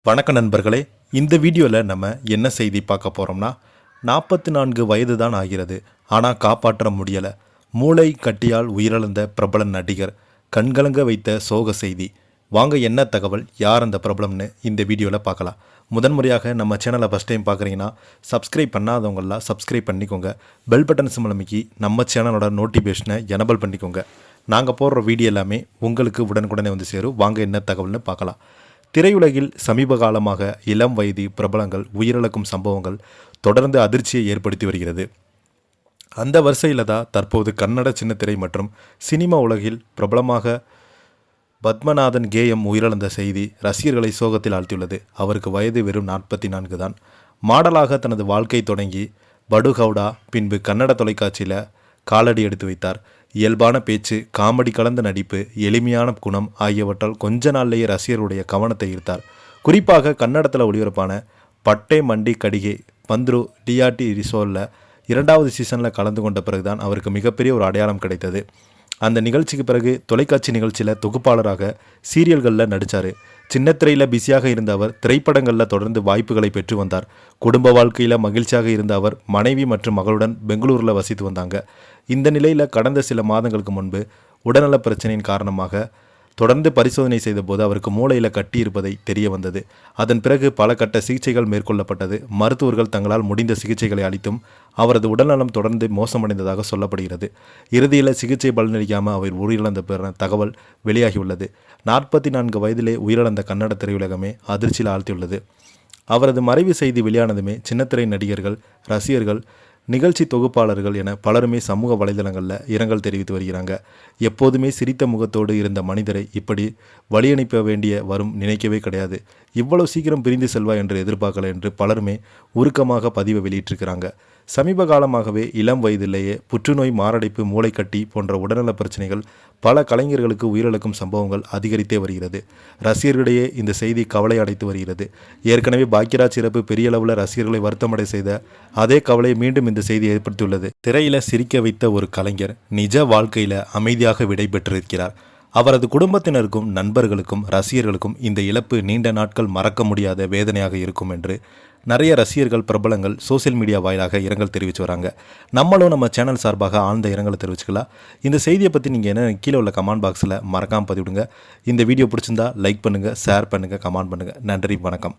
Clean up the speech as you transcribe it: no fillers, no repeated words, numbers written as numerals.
வணக்க நண்பர்களே, இந்த வீடியோவில் நம்ம என்ன செய்தி பார்க்க போகிறோம்னா 44 வயது தான் ஆகிறது. ஆனால் காப்பாற்ற முடியலை. மூளை கட்டியால் உயிரிழந்த பிரபல நடிகர். கண்கலங்க வைத்த சோக செய்தி. வாங்க என்ன தகவல், யார் அந்த பிரபலம்னு இந்த வீடியோவில் பார்க்கலாம். முதன்முறையாக நம்ம சேனலை ஃபஸ்ட் டைம் பார்க்குறீங்கன்னா சப்ஸ்கிரைப் பண்ணாதவங்களாம் சப்ஸ்கிரைப் பண்ணிக்கோங்க. பெல் பட்டன் சிம்பல் அமைக்கி நம்ம சேனலோட நோட்டிஃபிகேஷனை எனபிள் பண்ணிக்கோங்க. நாங்கள் போடுற வீடியோ எல்லாமே உங்களுக்கு உடனுக்குடனே வந்து சேரும். வாங்க என்ன தகவல்னு பார்க்கலாம். திரையுலகில் சமீப காலமாக இளம் வயது பிரபலங்கள் உயிரிழக்கும் சம்பவங்கள் தொடர்ந்து அதிர்ச்சியை ஏற்படுத்தி வருகிறது. அந்த வரிசையில் தான் தற்போது கன்னட சின்னத்திரை மற்றும் சினிமா உலகில் பிரபலமாக பத்மநாதன் கேஎம் உயிரிழந்த செய்தி ரசிகர்களை சோகத்தில் ஆழ்த்தியுள்ளது. அவருக்கு வயது வெறும் 44 தான். மாடலாக தனது வாழ்க்கை தொடங்கி படுகவுடா, பின்பு கன்னட தொலைக்காட்சியில் காலடி எடுத்து வைத்தார். இயல்பான பேச்சு, காமெடி கலந்த நடிப்பு, எளிமையான குணம் ஆகியவற்றால் கொஞ்ச நாள்லேயே ரசிகருடைய கவனத்தை ஈர்த்தார். குறிப்பாக கன்னடத்தில் ஒளிபரப்பான பட்டே மண்டி கடிகை பந்த்ரு டிஆர்டி ரிசோலில் 2வது சீசனில் கலந்து கொண்ட பிறகுதான் அவருக்கு மிகப்பெரிய ஒரு அடையாளம் கிடைத்தது. அந்த நிகழ்ச்சிக்கு பிறகு தொலைக்காட்சி நிகழ்ச்சியில் தொகுப்பாளராக சீரியல்களில் நடித்தார். சின்னத்திரையில் பிஸியாக இருந்த அவர் திரைப்படங்களில் தொடர்ந்து வாய்ப்புகளை பெற்று வந்தார். குடும்ப வாழ்க்கையில் மகிழ்ச்சியாக இருந்த அவர் மனைவி மற்றும் மகளுடன் பெங்களூரில் வசித்து வந்தாங்க. இந்த நிலையில் கடந்த சில மாதங்களுக்கு முன்பு உடல்நல பிரச்சனையின் காரணமாக தொடர்ந்து பரிசோதனை செய்தபோது அவருக்கு மூளையில் கட்டி இருப்பதை தெரிய வந்தது. அதன் பிறகு பல கட்ட சிகிச்சைகள் மேற்கொள்ளப்பட்டது. மருத்துவர்கள் தங்களால் முடிந்த சிகிச்சைகளை அளித்தும் அவரது உடல்நலம் தொடர்ந்து மோசமடைந்ததாக சொல்லப்படுகிறது. இறுதியில் சிகிச்சை பலனளிக்காமல் அவர் உயிரிழந்த தகவல் வெளியாகியுள்ளது. 44 வயதிலே உயிரிழந்த கன்னட திரையுலகமே அதிர்ச்சியில் ஆழ்த்தியுள்ளது. அவரது மறைவு செய்தி வெளியானதுமே சின்னத்திரை நடிகர்கள், ரசிகர்கள், நிகழ்ச்சி தொகுப்பாளர்கள் என பலருமே சமூக வலைதளங்களில் இரங்கல் தெரிவித்து வருகிறாங்க. எப்போதுமே சிரித்த முகத்தோடு இருந்த மனிதரை இப்படி வழியனுப்ப வேண்டிய வரும் நினைக்கவே கிடையாது. இவ்வளவு சீக்கிரம் பிரிந்து செல்வா என்று எதிர்பார்க்கல என்று பலருமே உருக்கமாக பதிவை வெளியிட்டிருக்கிறாங்க. சமீப காலமாகவே இளம் வயதிலேயே புற்றுநோய், மாரடைப்பு, மூளைக்கட்டி போன்ற உடல்நல பிரச்சனைகள் பல கலைஞர்களுக்கு உயிரிழக்கும் சம்பவங்கள் அதிகரித்தே வருகிறது. ரசிகர்களிடையே இந்த செய்தி கவலை அடைத்து வருகிறது. ஏற்கனவே பாக்யராஜ் இறப்பு பெரிய அளவில் ரசிகர்களை வருத்தமடை செய்த அதே கவலை மீண்டும் இந்த செய்தி ஏற்படுத்தியுள்ளது. திரையில சிரிக்க வைத்த ஒரு கலைஞர் நிஜ வாழ்க்கையில அமைதியாக விடை பெற்றிருக்கிறார். அவரது குடும்பத்தினருக்கும் நண்பர்களுக்கும் ரசிகர்களுக்கும் இந்த இழப்பு நீண்ட நாட்கள் மறக்க முடியாத வேதனையாக இருக்கும் என்று நிறைய ரசிகர்கள், பிரபலங்கள் சோசியல் மீடியா வாயிலாக இரங்கல் தெரிவித்து வராங்க. நம்மளும் நம்ம சேனல் சார்பாக ஆழ்ந்த இரங்கலை தெரிவிச்சுக்கலாம். இந்த செய்தியை பற்றி நீங்கள் என்ன கீழே உள்ள கமெண்ட் பாக்ஸில் மறக்காமல் பதிவிடுங்க. இந்த வீடியோ பிடிச்சிருந்தா லைக் பண்ணுங்கள், ஷேர் பண்ணுங்கள், கமெண்ட் பண்ணுங்கள். நன்றி, வணக்கம்.